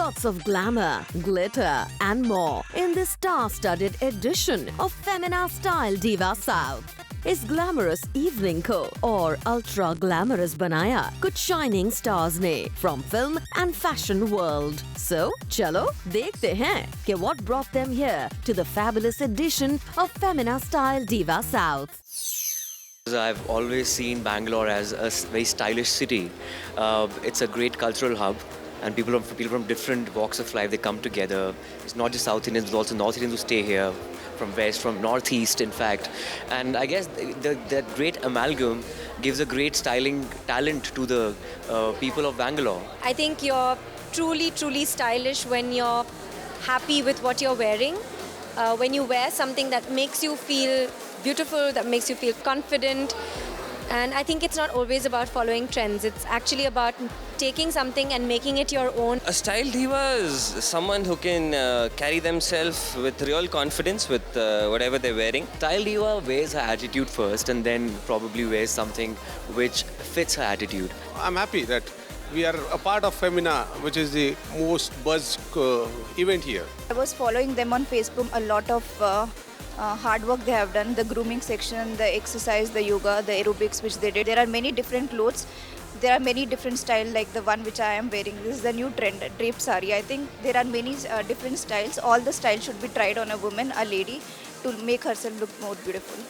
Lots of glamour, glitter and more in this star-studded edition of Femina Style Diva South. इस glamorous evening को और ultra glamorous बनाया कुछ shining stars ने from film and fashion world. So चलो देखते हैं कि what brought them here to the fabulous edition of Femina Style Diva South. I've always seen Bangalore as a very stylish city. It's a great cultural hub, and people from different walks of life, they come together. It's not just South Indians, but also North Indians who stay here, from West, from Northeast, in fact. And I guess that great amalgam gives a great styling talent to the people of Bangalore. I think you're truly stylish when you're happy with what you're wearing. When you wear something that makes you feel beautiful, that makes you feel confident. And I think it's not always about following trends. It's actually about taking something and making it your own. A style diva is someone who can carry themselves with real confidence with whatever they're wearing. Style diva wears her attitude first and then probably wears something which fits her attitude. I'm happy that we are a part of Femina, which is the most buzzed event here. I was following them on Facebook. A lot of hard work they have done. The grooming section, the exercise, the yoga, the aerobics which they did. There are many different clothes. There are many different styles like the one which I am wearing. This is the new trend, draped sari. I think there are many different styles. All the styles should be tried on a woman, a lady, to make herself look more beautiful.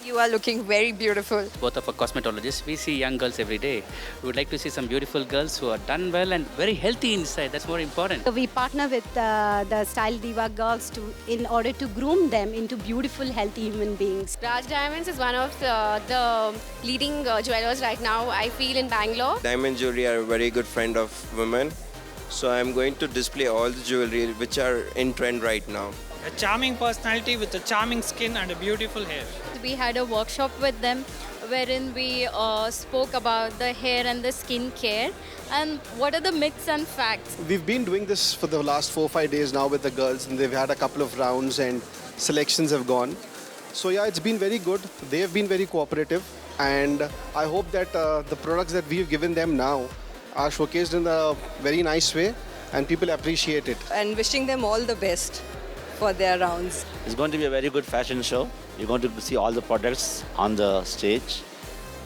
You are looking very beautiful. Both of our cosmetologists, we see young girls every day. We would like to see some beautiful girls who are done well and very healthy inside. That's more important. We partner with the Style Diva girls in order to groom them into beautiful, healthy human beings. Raj Diamonds is one of the leading jewelers right now, I feel, in Bangalore. Diamond jewelry are a very good friend of women. So I'm going to display all the jewelry which are in trend right now. A charming personality with a charming skin and a beautiful hair. We had a workshop with them wherein we spoke about the hair and the skin care and what are the myths and facts. We've been doing this for the last 4 or 5 days now with the girls, and they've had a couple of rounds and selections have gone. So yeah, it's been very good. They have been very cooperative, and I hope that the products that we've given them now are showcased in a very nice way and people appreciate it. And wishing them all the best for their rounds. It's going to be a very good fashion show. You're going to see all the products on the stage,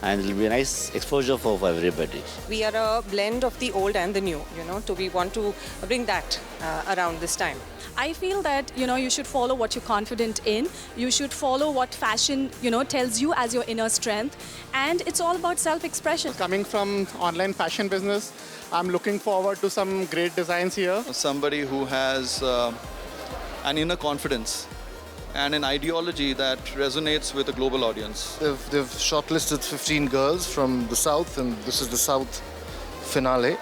and it'll be a nice exposure for everybody. We are a blend of the old and the new, so we want to bring that around this time. I feel that, you should follow what you're confident in. You should follow what fashion, tells you as your inner strength. And it's all about self-expression. Coming from online fashion business, I'm looking forward to some great designs here. Somebody who has an inner confidence and an ideology that resonates with a global audience. They've shortlisted 15 girls from the South, and this is the South finale.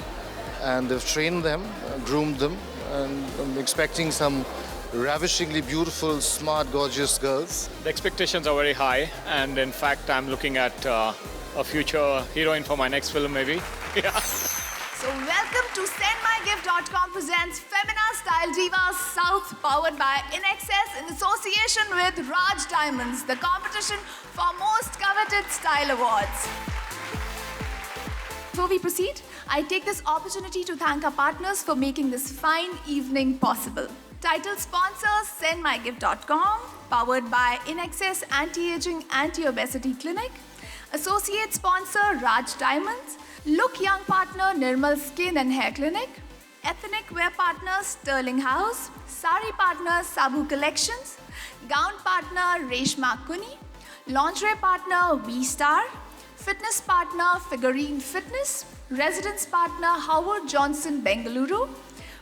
And they've trained them, groomed them, and I'm expecting some ravishingly beautiful, smart, gorgeous girls. The expectations are very high, and in fact, I'm looking at a future heroine for my next film, maybe. Yeah. So welcome to SendMyGift.com presents Femina Style Diva South, powered by InXS in association with Raj Diamonds, the competition for most coveted style awards. Before we proceed, I take this opportunity to thank our partners for making this fine evening possible. Title sponsor SendMyGift.com, powered by InXS Anti-Aging Anti-Obesity Clinic. Associate sponsor Raj Diamonds. Look Young partner Nirmal Skin and Hair Clinic. Ethnic wear partner Sterling House. Sari partner Sabu Collections. Gown partner Reshma Kuni. Lingerie partner V-Star. Fitness partner Figurine Fitness. Residence partner Howard Johnson Bengaluru.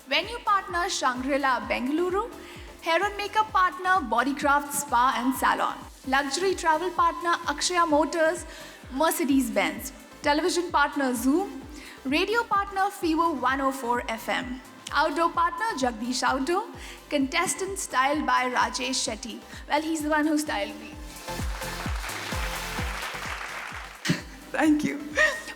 Venue partner Shangri-La Bengaluru. Hair and makeup partner Bodycraft Spa and Salon. Luxury travel partner Akshaya Motors, Mercedes-Benz. Television partner Zoom. Radio partner Fevo 104 FM. Outdoor partner Jagdish Outdoor. Contestant styled by Rajesh Shetty. Well, he's the one who styled me. Thank you.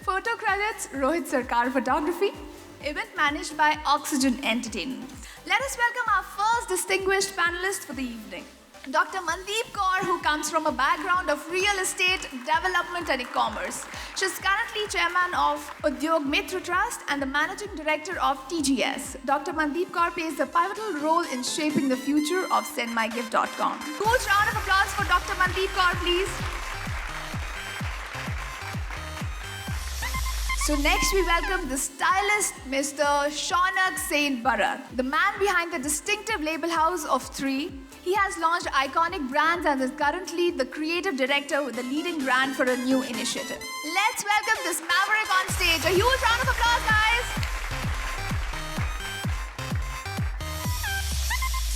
Photo credits Rohit Sarkar Photography. Event managed by Oxygen Entertainment. Let us welcome our first distinguished panelist for the evening. Dr. Mandeep Kaur, who comes from a background of real estate, development and e-commerce. She's currently chairman of Udyog Mitra Trust and the managing director of TGS. Dr. Mandeep Kaur plays a pivotal role in shaping the future of sendmygift.com. Huge round of applause for Dr. Mandeep Kaur, please. So next we welcome the stylist, Mr. Shaunak Saint Bharat, the man behind the distinctive label house of 3. He has launched iconic brands and is currently the creative director with the leading brand for a new initiative. Let's welcome this maverick on stage. A huge round of applause, guys.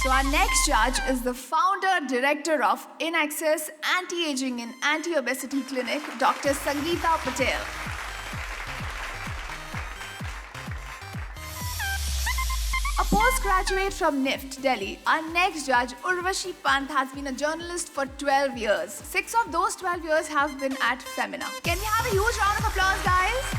So our next judge is the founder, director of InAccess Anti-Aging and Anti-Obesity Clinic, Dr. Sangeeta Patel. A postgraduate from NIFT, Delhi, our next judge, Urvashi Pant, has been a journalist for 12 years. 6 of those 12 years have been at Femina. Can we have a huge round of applause, guys?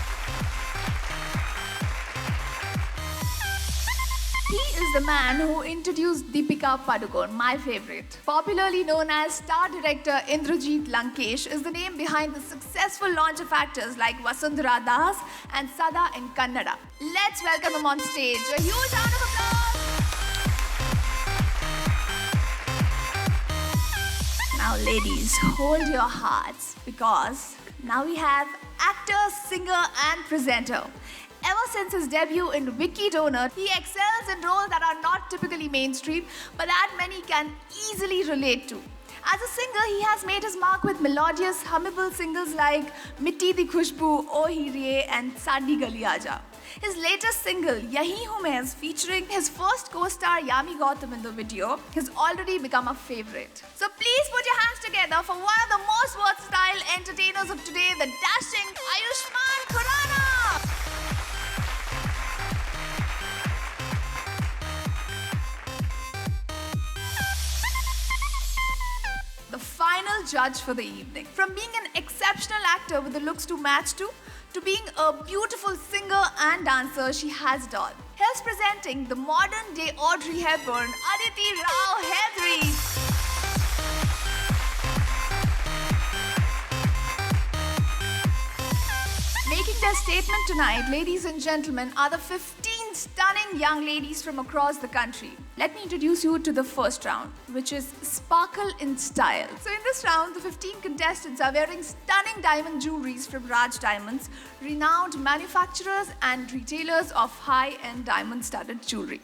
He is the man who introduced Deepika Padukone, my favorite. Popularly known as star director Indrajit Lankesh is the name behind the successful launch of actors like Vasundhara Das and Sada in Kannada. Let's welcome him on stage. A huge round of applause. Now ladies, hold your hearts because now we have actor, singer and presenter. Ever since his debut in Wiki Donor, he excels in roles that are not typically mainstream, but that many can easily relate to. As a singer, he has made his mark with melodious, hummable singles like Mitti Di Khushboo, O Hiriye and Sadi Gali Aaja. His latest single, Yahi Hu Main, is featuring his first co-star Yami Gautam in the video, has already become a favorite. So please put your hands together for one of the most versatile entertainers of today, the dashing Ayushmann Khurrana! The final judge for the evening. From being an exceptional actor with the looks to match to being a beautiful singer and dancer, she has it all. Here's presenting the modern day Audrey Hepburn, Aditi Rao Hedri. Making their statement tonight, ladies and gentlemen, are the 15 stunning young ladies from across the country. Let me introduce you to the first round, which is Sparkle in Style. So in this round, the 15 contestants are wearing stunning diamond jewelries from Raj Diamonds, renowned manufacturers and retailers of high-end diamond-studded jewelry.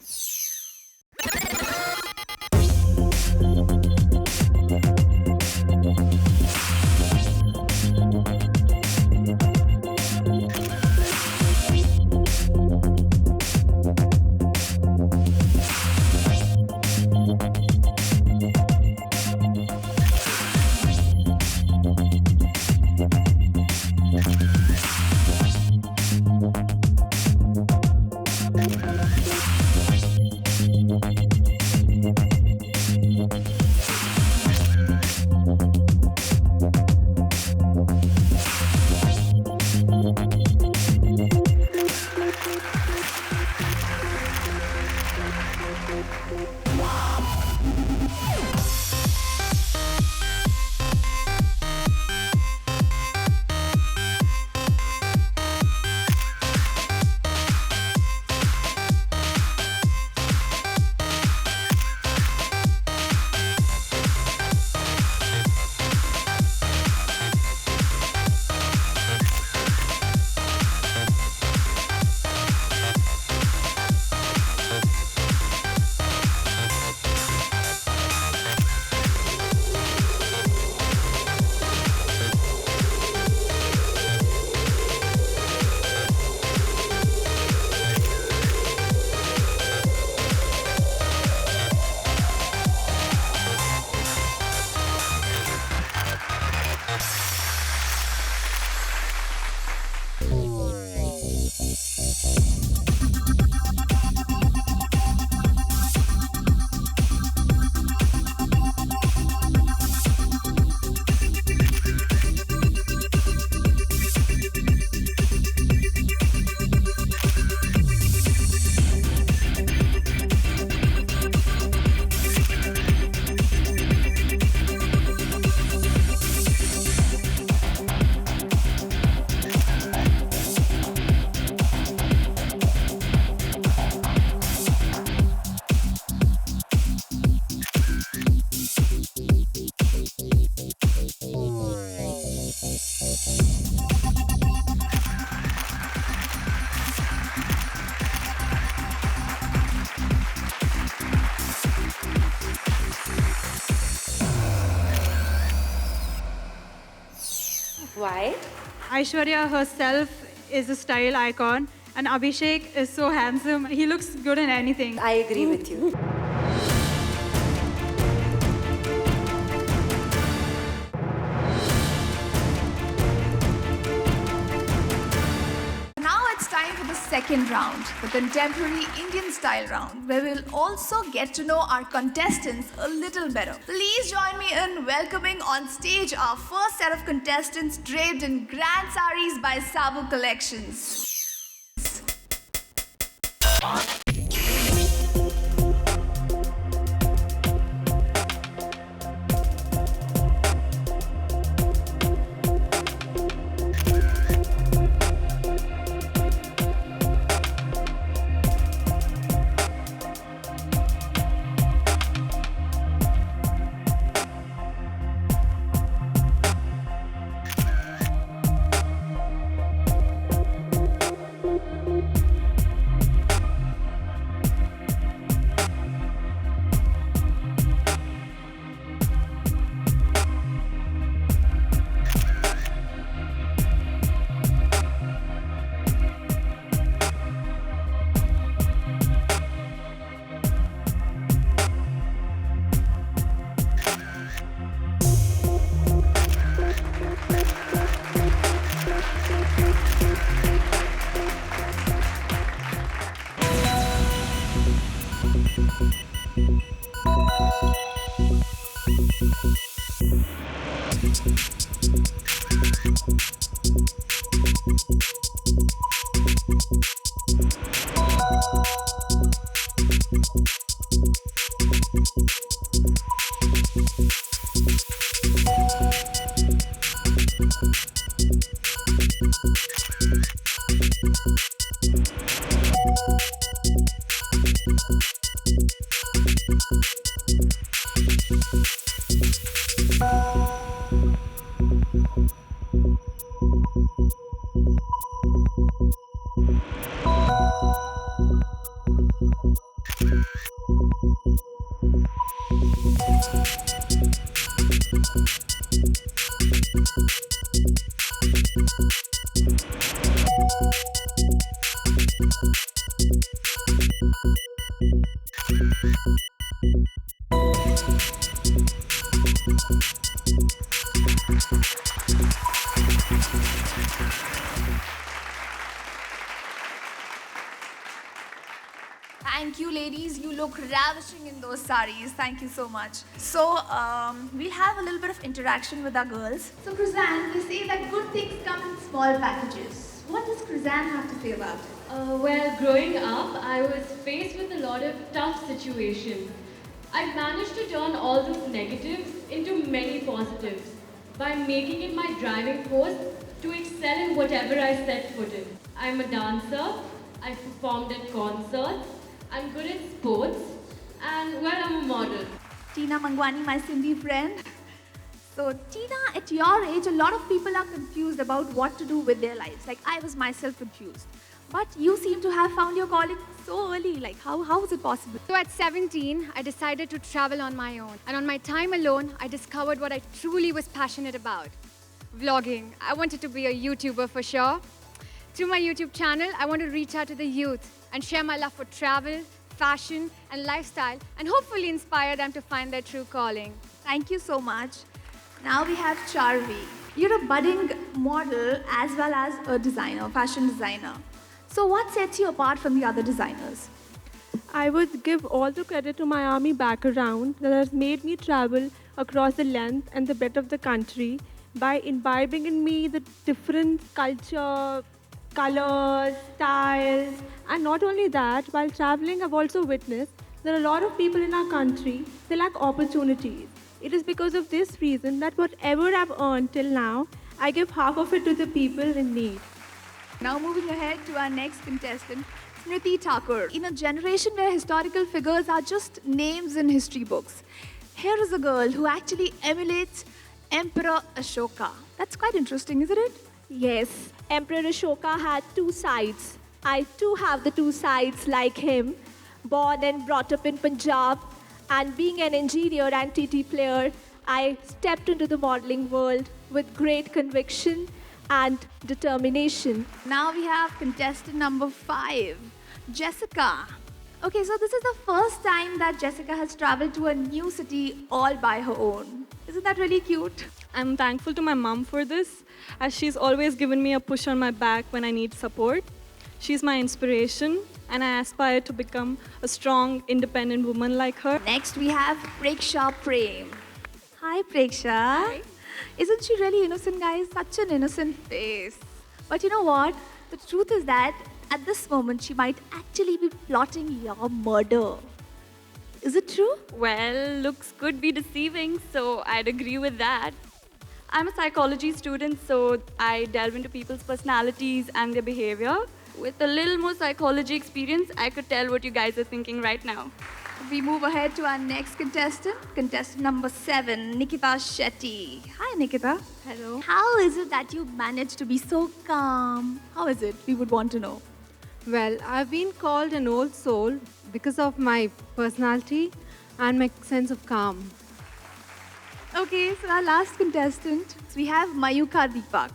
Why? Aishwarya herself is a style icon, and Abhishek is so handsome. He looks good in anything. I agree with you. Now it's time for the second round, the contemporary Indian style round, where we'll also get to know our contestants a little better. Please join me in welcoming on stage our first set of contestants draped in grand saris by Sabu Collections. Thank you, ladies. You look ravishing in those saris. Thank you so much. So, we'll have a little bit of interaction with our girls. So, Krizan, they say that good things come in small packages. What does Krizan have to say about it? Well, growing up, I was faced with a lot of tough situations. I managed to turn all those negatives into many positives by making it my driving force to excel in whatever I set foot in. I'm a dancer, I've performed at concerts, I'm good at sports, and well, I'm a model. Tina Mangwani, my Sindhi friend. So, Tina, at your age, a lot of people are confused about what to do with their lives. Like, I was myself confused. But you seem to have found your calling so early. Like, how is it possible? So at 17, I decided to travel on my own. And on my time alone, I discovered what I truly was passionate about. Vlogging. I wanted to be a YouTuber for sure. Through my YouTube channel, I want to reach out to the youth and share my love for travel, fashion, and lifestyle, and hopefully inspire them to find their true calling. Thank you so much. Now we have Charvi. You're a budding model as well as a designer, fashion designer. So what sets you apart from the other designers? I would give all the credit to my army background that has made me travel across the length and the breadth of the country by imbibing in me the different culture, colors, styles, and not only that, while traveling I've also witnessed that a lot of people in our country, they lack opportunities. It is because of this reason that whatever I've earned till now, I give half of it to the people in need. Now moving ahead to our next contestant, Smriti Thakur. In a generation where historical figures are just names in history books, here is a girl who actually emulates Emperor Ashoka. That's quite interesting, isn't it? Yes, Emperor Ashoka had two sides. I too have the two sides like him. Born and brought up in Punjab, and being an engineer and TT player, I stepped into the modeling world with great conviction and determination. Now we have contestant number 5, Jessica. Okay, so this is the first time that Jessica has traveled to a new city all by her own. Isn't that really cute? I'm thankful to my mom for this, as she's always given me a push on my back when I need support. She's my inspiration, and I aspire to become a strong, independent woman like her. Next, we have Preksha Prem. Hi, Preksha. Hi. Isn't she really innocent, guys? Such an innocent face. But you know what? The truth is that at this moment, she might actually be plotting your murder. Is it true? Well, looks could be deceiving, so I'd agree with that. I'm a psychology student, so I delve into people's personalities and their behavior. With a little more psychology experience, I could tell what you guys are thinking right now. We move ahead to our next contestant number 7, Nikita Shetty. Hi, Nikita. Hello. How is it that you managed to be so calm? How is it? We would want to know. Well, I've been called an old soul because of my personality and my sense of calm. Okay, so our last contestant, we have Mayuka Deepak.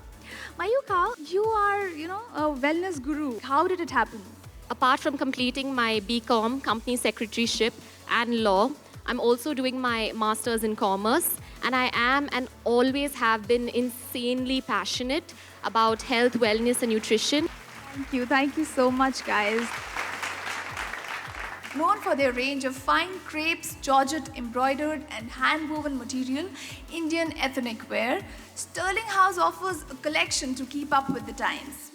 Mayuka, you are, a wellness guru. How did it happen? Apart from completing my BCom, Company Secretaryship and Law, I'm also doing my Masters in Commerce, and I am and always have been insanely passionate about health, wellness and nutrition. Thank you so much, guys. Known for their range of fine crepes, georgette, embroidered and hand-woven material, Indian ethnic wear, Sterling House offers a collection to keep up with the times.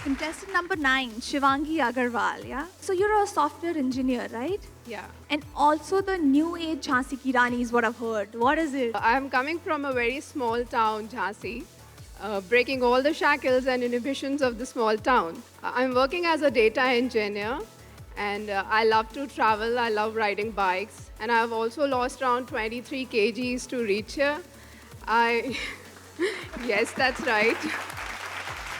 Contestant number 9, Shivangi Agarwal, yeah? So you're a software engineer, right? Yeah. And also the new age Jhansi Ki Rani is what I've heard. What is it? I'm coming from a very small town, Jhansi, breaking all the shackles and inhibitions of the small town. I'm working as a data engineer, and I love to travel. I love riding bikes, and I've also lost around 23 kgs to reach here. Yes, that's right.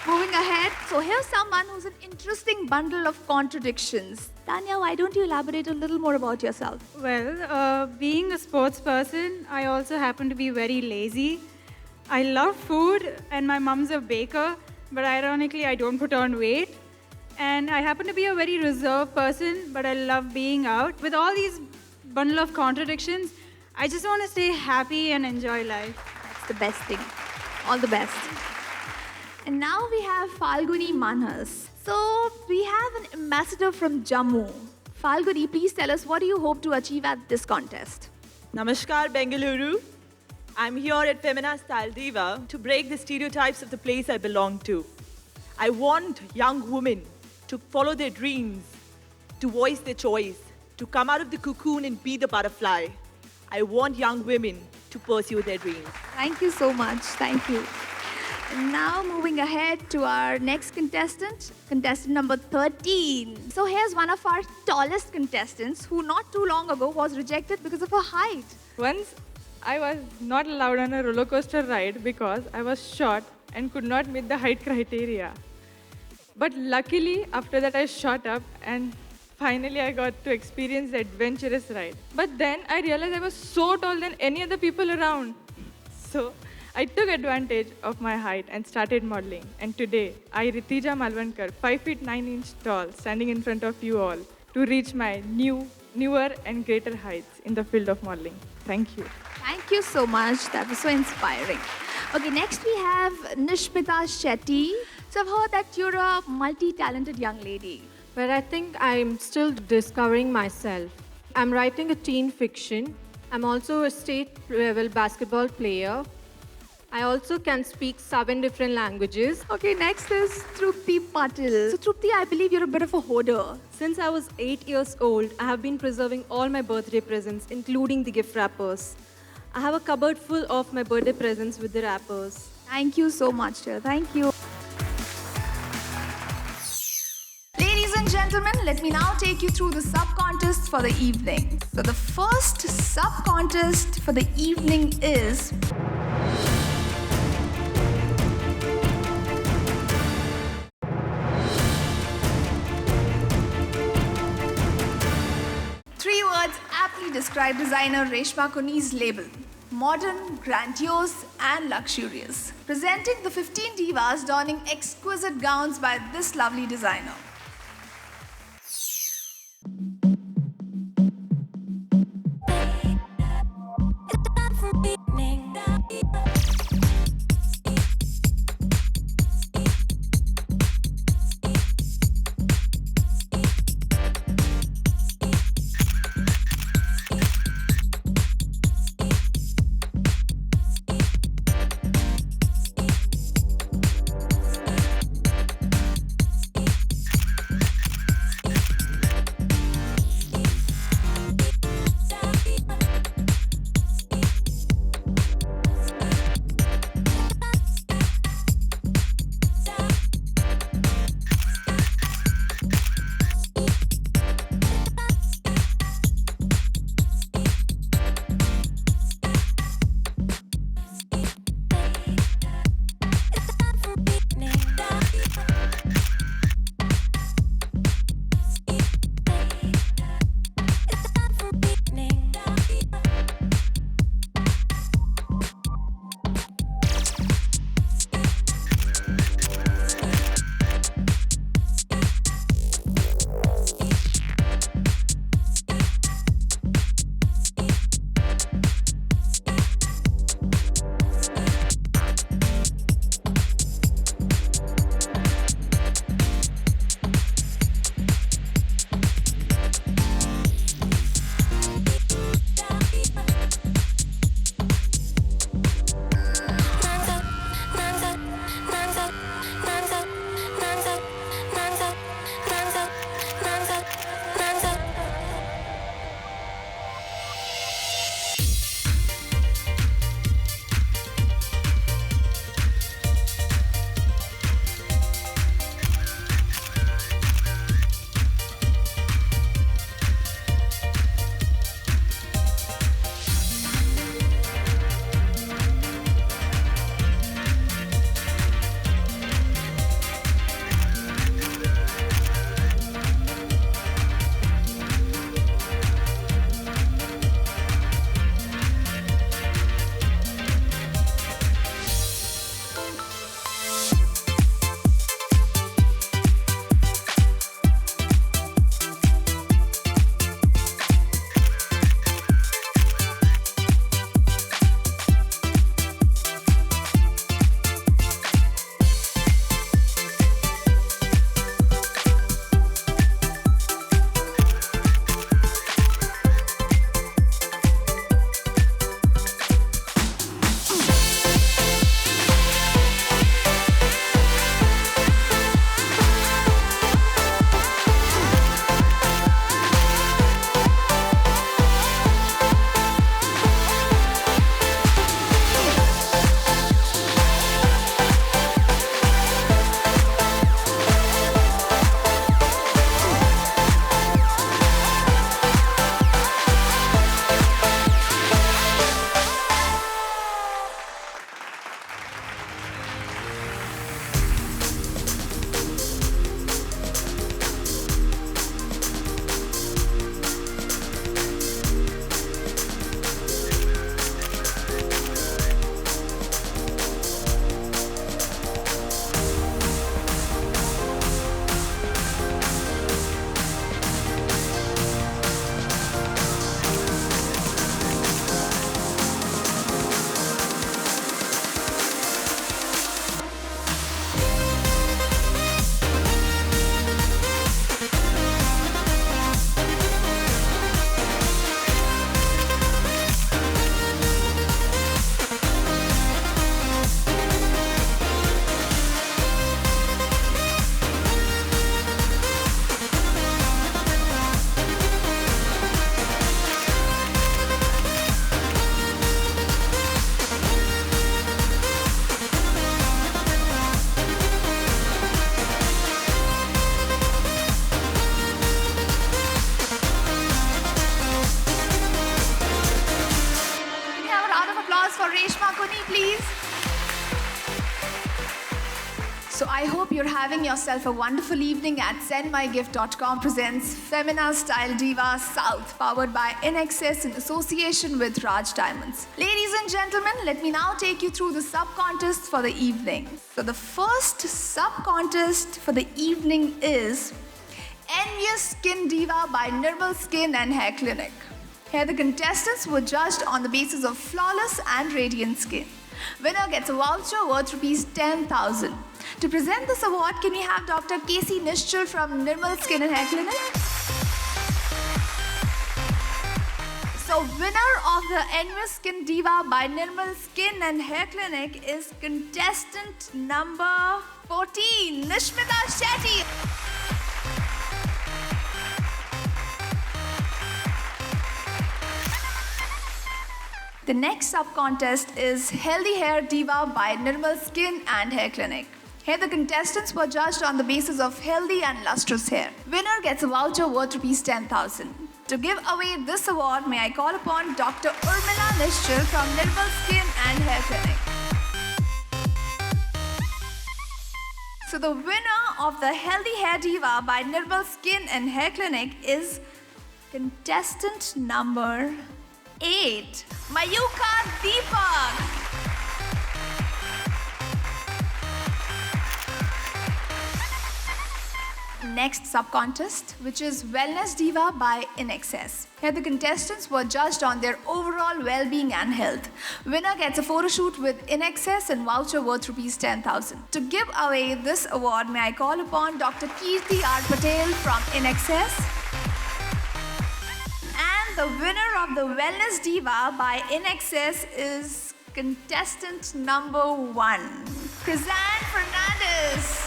Moving ahead, so here's someone who's an interesting bundle of contradictions. Tanya, why don't you elaborate a little more about yourself? Well, being a sports person, I also happen to be very lazy. I love food, and my mom's a baker, but ironically, I don't put on weight. And I happen to be a very reserved person, but I love being out. With all these bundle of contradictions, I just want to stay happy and enjoy life. That's the best thing. All the best. And now we have Falguni Manas. So we have an ambassador from Jammu. Falguni, please tell us, what do you hope to achieve at this contest? Namaskar, Bengaluru. I'm here at Femina Style Diva to break the stereotypes of the place I belong to. I want young women to follow their dreams, to voice their choice, to come out of the cocoon and be the butterfly. I want young women to pursue their dreams. Thank you so much. Thank you. Now moving ahead to our next contestant, contestant number 13. So here's one of our tallest contestants who not too long ago was rejected because of her height. Once I was not allowed on a roller coaster ride because I was short and could not meet the height criteria. But luckily, after that I shot up and finally I got to experience the adventurous ride. But then I realized I was so tall than any other people around. So I took advantage of my height and started modeling. And today, I, Ritija Malvankar, 5 feet 9 inches tall, standing in front of you all to reach my newer and greater heights in the field of modeling. Thank you. Thank you so much. That was so inspiring. Okay, next we have Nishmita Shetty. So I've heard that you're a multi-talented young lady. But I think I'm still discovering myself. I'm writing a teen fiction. I'm also a state-level basketball player. I also can speak 7 different languages. Okay, next is Trupti Patil. So Trupti, I believe you're a bit of a hoarder. Since I was 8 years old, I have been preserving all my birthday presents, including the gift wrappers. I have a cupboard full of my birthday presents with the wrappers. Thank you so much, dear. Thank you. Ladies and gentlemen, let me now take you through the sub-contests for the evening. So the first sub-contest for the evening is... Three words aptly describe designer Reshma Kuni's label: modern, grandiose, and luxurious. Presenting the 15 divas donning exquisite gowns by this lovely designer. I hope you're having yourself a wonderful evening at sendmygift.com presents Femina Style Diva South, powered by InXS in association with Raj Diamonds. Ladies and gentlemen, let me now take you through the sub-contests for the evening. So the first sub-contest for the evening is Envious Skin Diva by Nirmal Skin and Hair Clinic. Here the contestants were judged on the basis of flawless and radiant skin. Winner gets a voucher worth rupees 10,000. To present this award, can we have Dr. Casey Nischal from Nirmal Skin and Hair Clinic? So winner of the Envious Skin Diva by Nirmal Skin and Hair Clinic is contestant number 14, Nishmita Shetty. The next sub-contest is Healthy Hair Diva by Nirmal Skin and Hair Clinic. Here the contestants were judged on the basis of healthy and lustrous hair. Winner gets a voucher worth rupees 10,000. To give away this award, may I call upon Dr. Urmila Nischal from Nirmal Skin and Hair Clinic. So the winner of the Healthy Hair Diva by Nirmal Skin and Hair Clinic is contestant number 8, Mayuka Deepak. Next sub-contest, which is Wellness Diva by InXS. Here the contestants were judged on their overall well-being and health. Winner gets a photo shoot with InXS and voucher worth rupees 10,000. To give away this award, may I call upon Dr. Kirti R. Patel from InXS. And the winner of the Wellness Diva by InXS is contestant number 1, Krizan Fernandez.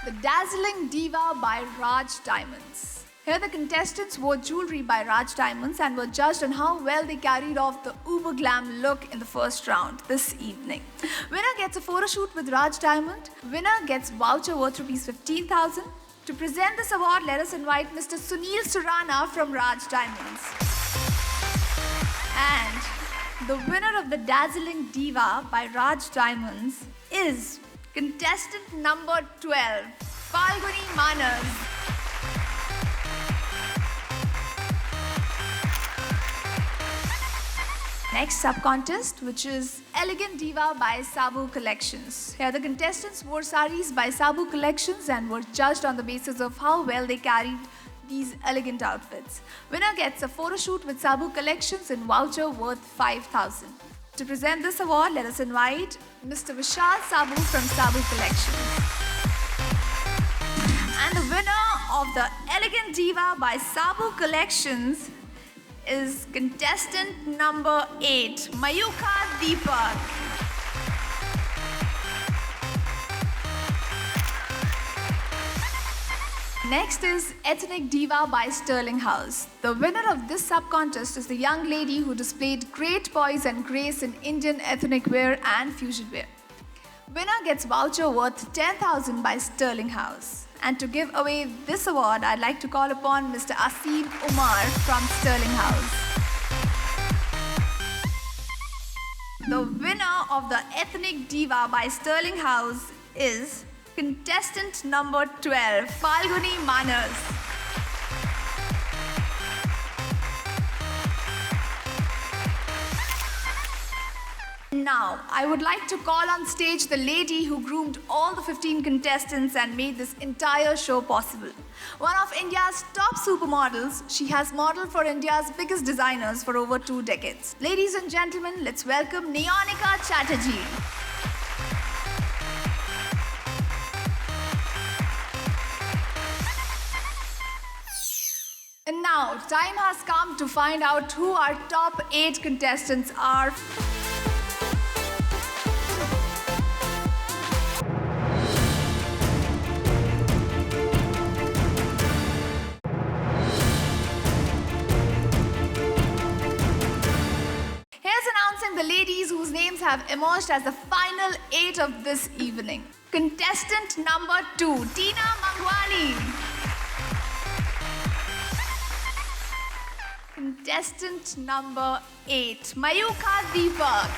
The Dazzling Diva by Raj Diamonds. Here the contestants wore jewelry by Raj Diamonds and were judged on how well they carried off the uber glam look in the first round this evening. Winner gets a photo shoot with Raj Diamond. Winner gets voucher worth rupees 15,000. To present this award, let us invite Mr. Sunil Surana from Raj Diamonds. And the winner of the Dazzling Diva by Raj Diamonds is contestant number 12, Falguni Manas. Next sub-contest, which is Elegant Diva by Sabu Collections. Here the contestants wore saris by Sabu Collections and were judged on the basis of how well they carried these elegant outfits. Winner gets a photo shoot with Sabu Collections and voucher worth 5,000. To present this award, let us invite Mr. Vishal Sabu from Sabu Collections. And the winner of the Elegant Diva by Sabu Collections is contestant number 8, Mayuka Deepak. Next is Ethnic Diva by Sterling House. The winner of this sub-contest is the young lady who displayed great poise and grace in Indian ethnic wear and fusion wear. Winner gets voucher worth 10,000 by Sterling House. And to give away this award, I'd like to call upon Mr. Asim Umar from Sterling House. The winner of the Ethnic Diva by Sterling House is contestant number 12, Falguni Manas. Now, I would like to call on stage the lady who groomed all the 15 contestants and made this entire show possible. One of India's top supermodels, she has modeled for India's biggest designers for over 2 decades. Ladies and gentlemen, let's welcome Neonika Chatterjee. And now, time has come to find out who our top 8 contestants are. The ladies whose names have emerged as the final 8 of this evening. Contestant number 2, Tina Mangwani. Contestant number 8, Mayuka Deepak.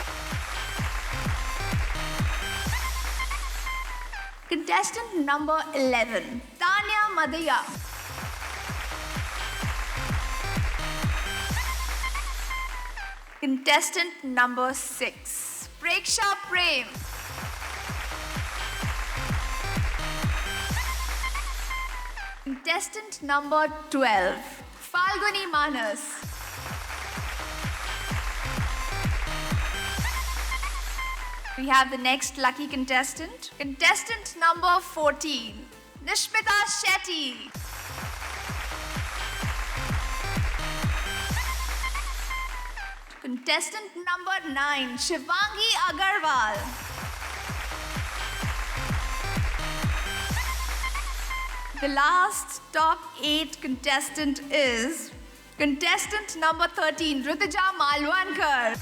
Contestant number 11, Tanya Madaya. Contestant number 6, Preksha Prem. Contestant number 12, Falguni Manas. We have the next lucky contestant. Contestant number 14, Nishmita Shetty. Contestant number 9, Shivangi Agarwal. The last top 8 contestant is contestant number 13, Rutuja Malwankar.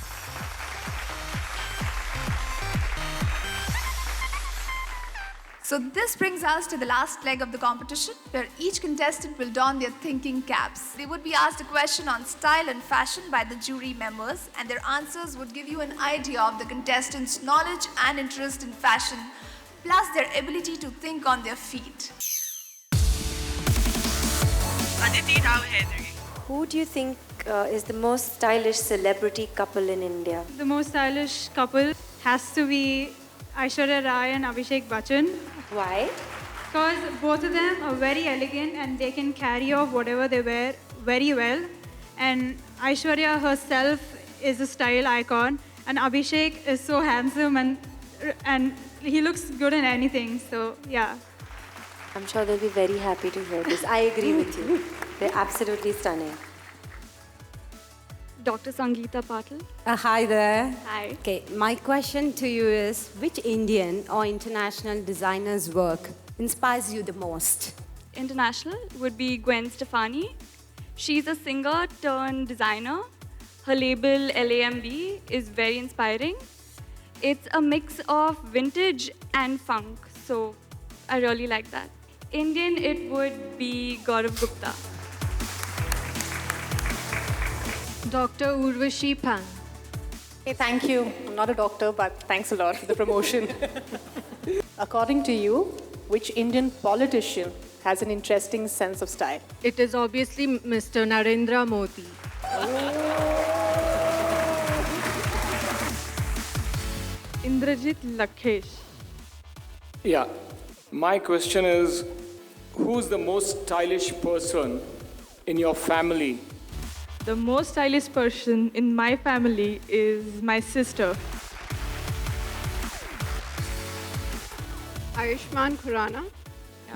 So this brings us to the last leg of the competition, where each contestant will don their thinking caps. They would be asked a question on style and fashion by the jury members, and their answers would give you an idea of the contestants' knowledge and interest in fashion, plus their ability to think on their feet. Aditi Rao Hedri. Who do you think is the most stylish celebrity couple in India? The most stylish couple has to be Aishwarya Rai and Abhishek Bachchan. Why? Because both of them are very elegant and they can carry off whatever they wear very well. And Aishwarya herself is a style icon, and Abhishek is so handsome and he looks good in anything. So yeah. I'm sure they'll be very happy to hear this. I agree with you. They're absolutely stunning. Dr. Sangeeta Patil. Hi there. Hi. Okay, my question to you is, which Indian or international designer's work inspires you the most? International would be Gwen Stefani. She's a singer turned designer. Her label LAMB is very inspiring. It's a mix of vintage and funk, so I really like that. Indian, it would be Gaurav Gupta. Dr. Urvashi Pang. Hey, thank you. I'm not a doctor, but thanks a lot for the promotion. According to you, which Indian politician has an interesting sense of style? It is obviously Mr. Narendra Modi. Indrajit Lakhesh. Yeah. My question is, who's the most stylish person in your family? The most stylish person in my family is my sister. Ayushmann Khurrana.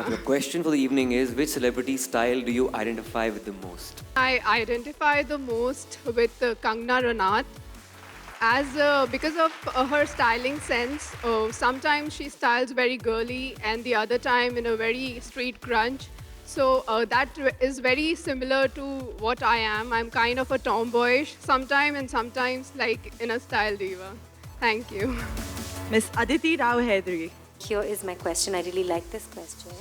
The question for the evening is, which celebrity style do you identify with the most? I identify the most with Kangana Ranaut. Because of her styling sense, sometimes she styles very girly and the other time in a very street grunge. So that is very similar to what I am. I'm kind of a tomboyish sometimes and sometimes like in a style diva. Thank you. Miss Aditi Rao Hedri. Here is my question. I really like this question.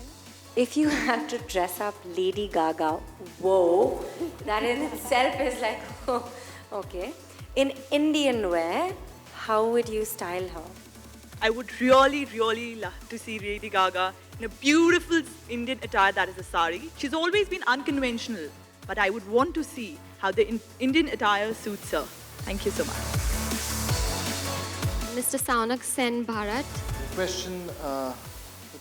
If you had to dress up Lady Gaga, whoa, that in itself is like, oh, okay. In Indian wear, how would you style her? I would really, really love to see Lady Gaga in a beautiful Indian attire that is a sari. She's always been unconventional, but I would want to see how the Indian attire suits her. Thank you so much. Mr. Saunak Sen Bharat. The question for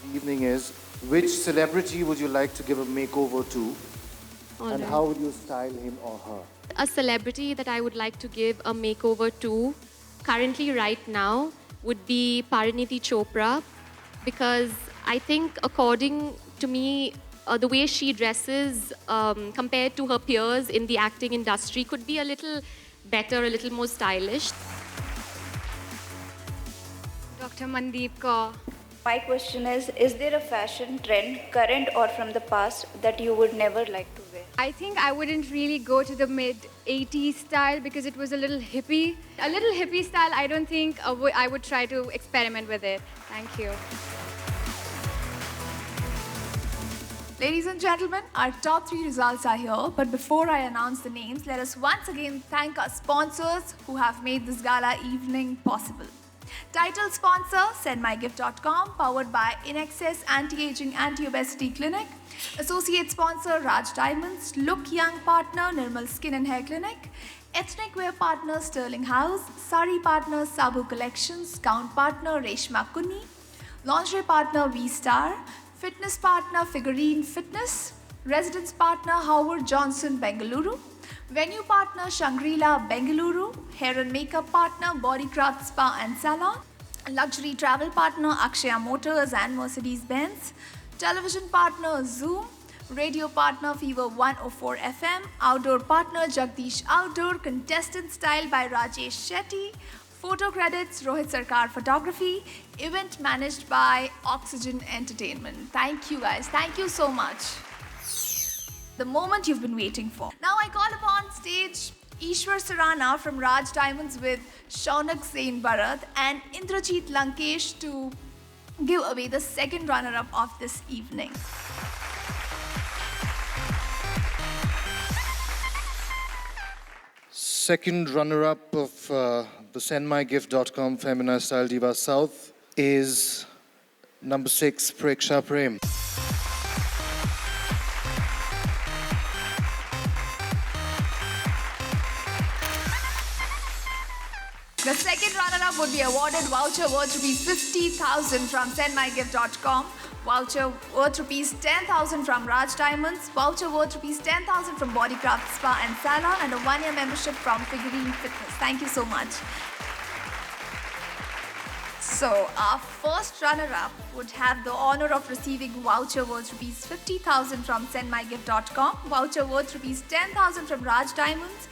the evening is, which celebrity would you like to give a makeover to? And Alright. how would you style him or her? A celebrity that I would like to give a makeover to, currently right now, would be Parineeti Chopra, because I think according to me, the way she dresses compared to her peers in the acting industry could be a little better, a little more stylish. Dr. Mandeep Kaur. My question is there a fashion trend, current or from the past, that you would never like to wear? I think I wouldn't really go to the mid-80s style because it was a little hippie. A little hippie style, I don't think I would try to experiment with it. Thank you. Ladies and gentlemen, our top 3 results are here. But before I announce the names, let us once again thank our sponsors who have made this gala evening possible. Title sponsor, sendmygift.com, powered by InExcess Anti-Aging Anti-Obesity Clinic. Associate sponsor, Raj Diamonds. Look Young partner, Nirmal Skin and Hair Clinic. Ethnic wear partner, Sterling House. Sari partner, Sabu Collections. Gown partner, Reshma Kunni. Lingerie partner, V-Star. Fitness partner, Figurine Fitness. Residence partner, Howard Johnson, Bengaluru. Venue partner, Shangri-La, Bengaluru. Hair and makeup partner, Bodycraft Spa and Salon. Luxury travel partner, Akshaya Motors and Mercedes-Benz. Television partner, Zoom. Radio partner, Fever 104 FM. Outdoor partner, Jagdish Outdoor. Contestant style by Rajesh Shetty. Photo credits, Rohit Sarkar Photography. Event managed by Oxygen Entertainment. Thank you guys. Thank you so much. The moment you've been waiting for. Now I call upon stage Ishwar Sarana from Raj Diamonds with Shaunak Zain Bharat and Indrajit Lankesh to give away the second runner-up of this evening. Second runner-up of the sendmygift.com Femina Style Diva South is number 6, Preksha Prem. The second runner-up would be awarded voucher worth rupees 50,000 from sendmygift.com, voucher worth rupees 10,000 from Raj Diamonds, voucher worth rupees 10,000 from Bodycraft Spa and Salon, and a 1-year membership from Figurine Fitness. Thank you so much. So, our first runner-up would have the honor of receiving voucher worth rupees 50,000 from sendmygift.com, voucher worth rupees 10,000 from Raj Diamonds,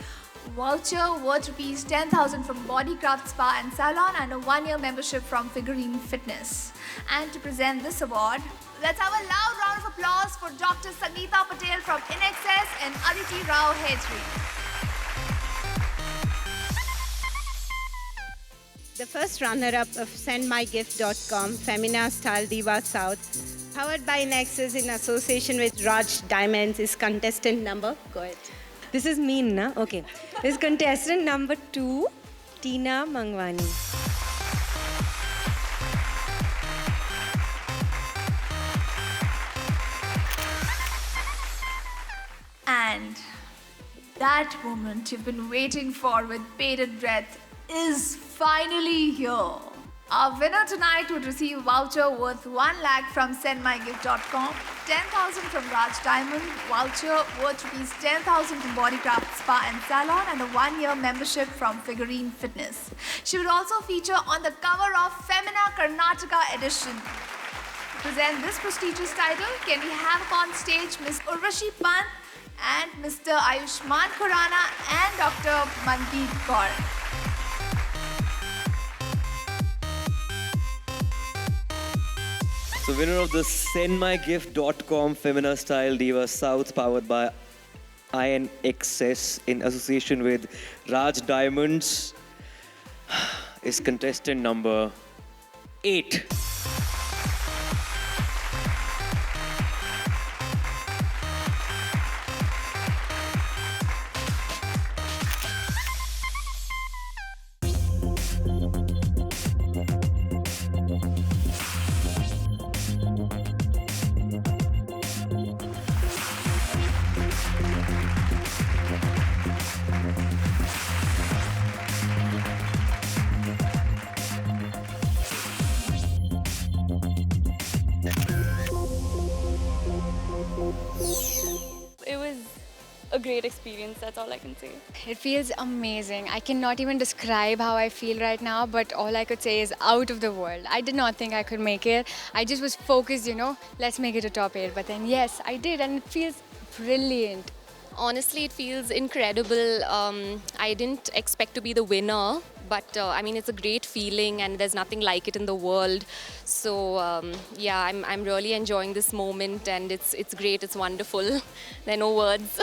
voucher worth rupees 10,000 from Bodycraft Spa and Salon, and a 1-year membership from Figurine Fitness. And to present this award, let's have a loud round of applause for Dr. Sangeeta Patel from InExcess and Aditi Rao Hedri. The first runner-up of sendmygift.com, Femina Style Diva South, powered by InExcess in association with Raj Diamonds, is contestant number. Go ahead. This is me, na? Okay. This is contestant number 2, Tina Mangwani. And that moment you've been waiting for with bated breath is finally here. Our winner tonight would receive a voucher worth 1 lakh from sendmygift.com, 10,000 from Raj Diamond, voucher worth rupees 10,000 from Bodycraft Spa and Salon, and a 1-year membership from Figurine Fitness. She would also feature on the cover of Femina Karnataka edition. To present this prestigious title, can we have upon stage Ms. Urvashi Pant and Mr. Ayushman Khurana and Dr. Mandeep Kaur. So winner of the sendmygift.com Femina Style Diva South, powered by InExcess in association with Raj Diamonds, is contestant number 8. It was a great experience, that's all I can say. It feels amazing. I cannot even describe how I feel right now, but all I could say is out of the world. I did not think I could make it. I just was focused, let's make it a top 8. But then, yes, I did, and it feels brilliant. Honestly, it feels incredible. I didn't expect to be the winner, but it's a great feeling and there's nothing like it in the world. So I'm really enjoying this moment and it's great, it's wonderful. There are no words.